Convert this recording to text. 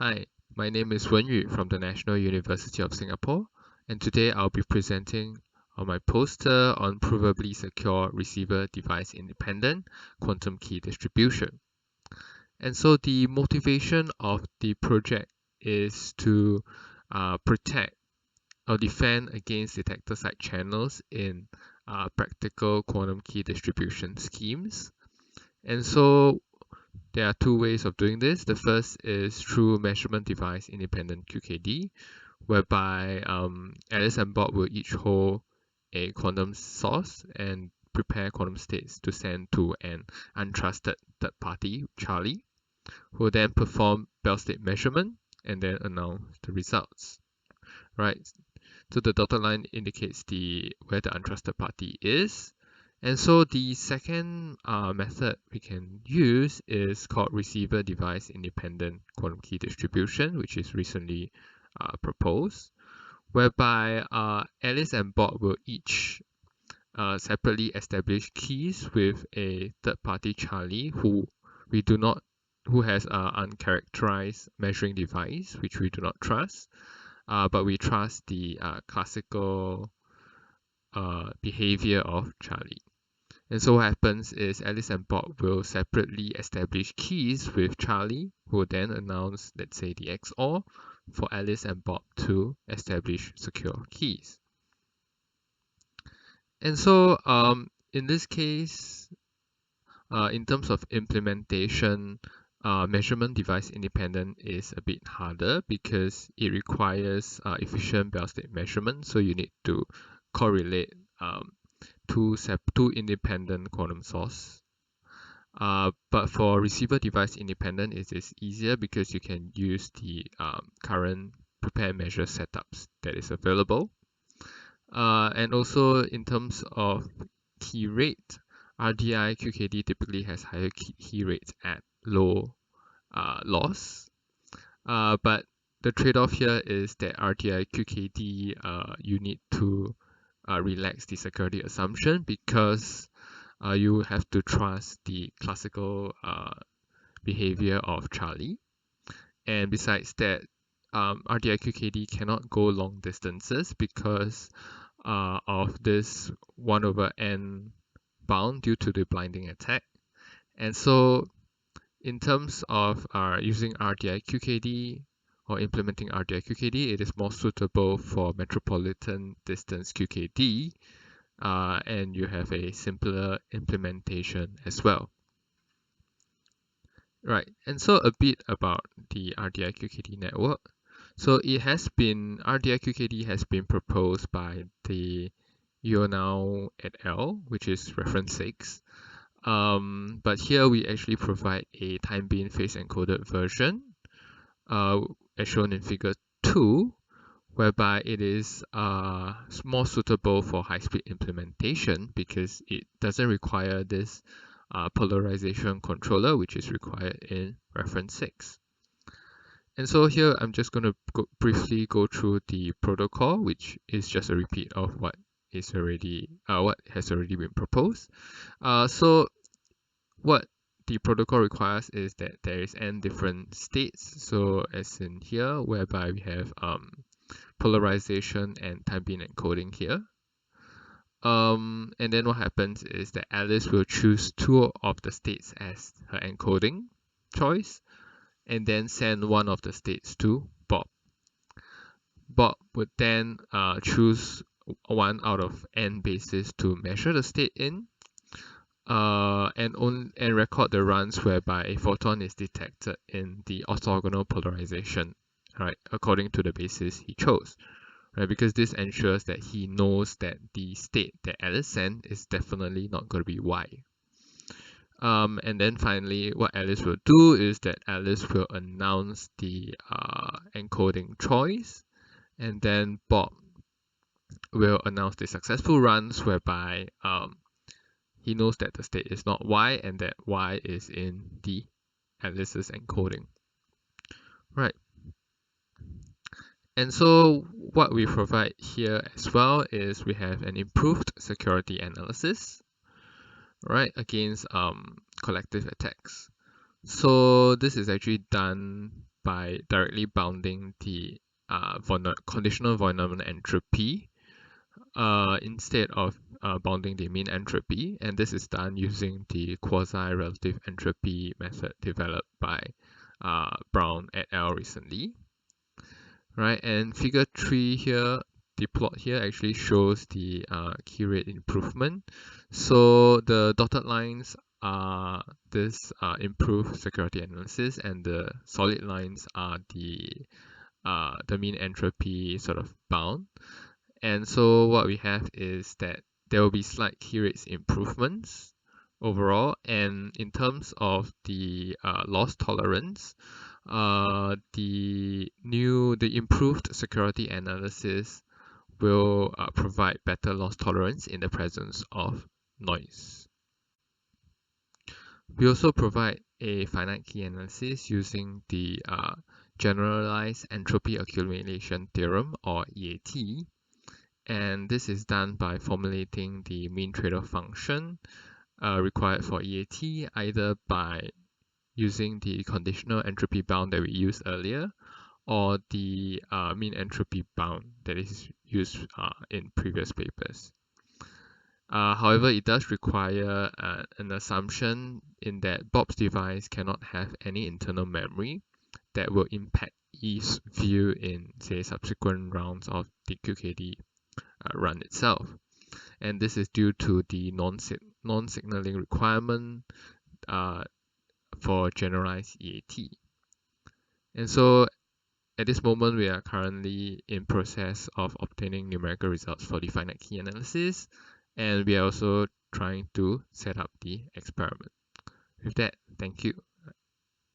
Hi, my name is Wenyu from the National University of Singapore, and today I'll be presenting on my poster on provably secure receiver device independent quantum key distribution. And so the motivation of the project is to protect or defend against detector side channels in practical quantum key distribution schemes. And so there are two ways of doing this. The first is through measurement device independent QKD, whereby Alice and Bob will each hold a quantum source and prepare quantum states to send to an untrusted third party, Charlie, who will then perform Bell state measurement and then announce the results. Right. So the dotted line indicates where the untrusted party is. And so the second method we can use is called receiver device independent quantum key distribution, which is recently proposed, whereby Alice and Bob will each separately establish keys with a third party Charlie who has an uncharacterized measuring device, which we do not trust, but we trust the classical behavior of Charlie. And so what happens is Alice and Bob will separately establish keys with Charlie, who will then announce, let's say, the XOR for Alice and Bob to establish secure keys. And so in this case, in terms of implementation, measurement device independent is a bit harder because it requires efficient Bell state measurement. So you need to correlate two independent quantum source. But for receiver device independent, it is easier because you can use the current prepare measure setups that is available. And also in terms of key rate, RDI-QKD typically has higher key rates at low loss. But the trade-off here is that RDI-QKD, you need to relax the security assumption because you have to trust the classical behavior of Charlie. And besides that, RDI-QKD cannot go long distances because of this 1/n bound due to the blinding attack. And so in terms of using RDI-QKD or implementing RDI-QKD, it is more suitable for metropolitan distance QKD, and you have a simpler implementation as well. Right, and so a bit about the RDI-QKD network. So RDI-QKD has been proposed by the Yonao et al., which is reference 6. But here we actually provide a time-being phase-encoded version, as shown in figure 2, whereby it is more suitable for high-speed implementation because it doesn't require this polarization controller, which is required in reference 6. And so here I'm just going to briefly go through the protocol, which is just a repeat of what has already been proposed. So what the protocol requires is that there is n different states. So as in here, whereby we have polarization and time-being encoding here. And then what happens is that Alice will choose two of the states as her encoding choice, and then send one of the states to Bob. Bob would then choose one out of n bases to measure the state in, and record the runs whereby a photon is detected in the orthogonal polarization, right, according to the basis he chose. Right, because this ensures that he knows that the state that Alice sent is definitely not going to be Y. And then finally, what Alice will do is that Alice will announce the encoding choice, and then Bob will announce the successful runs whereby he knows that the state is not Y and that Y is in the Alice's encoding. Right. And so what we provide here as well is we have an improved security analysis, right, against collective attacks. So this is actually done by directly bounding the conditional Voigtman entropy instead of bounding the mean entropy, and this is done using the quasi-relative entropy method developed by Brown et al. Recently. Right, and figure 3 here, the plot here actually shows the key rate improvement. So the dotted lines are this improved security analysis, and the solid lines are the mean entropy sort of bound. And so what we have is that there will be slight key rates improvements overall, and in terms of the loss tolerance, the improved security analysis will provide better loss tolerance in the presence of noise. We also provide a finite key analysis using the Generalized Entropy Accumulation Theorem, or EAT, and this is done by formulating the mean trade-off function required for EAT, either by using the conditional entropy bound that we used earlier, or the mean entropy bound that is used in previous papers. However, it does require an assumption in that Bob's device cannot have any internal memory that will impact E's view in, say, subsequent rounds of the QKD run itself. And this is due to the non-signaling requirement for generalized EAT. And so at this moment, we are currently in process of obtaining numerical results for the finite key analysis, and we are also trying to set up the experiment. With that, thank you.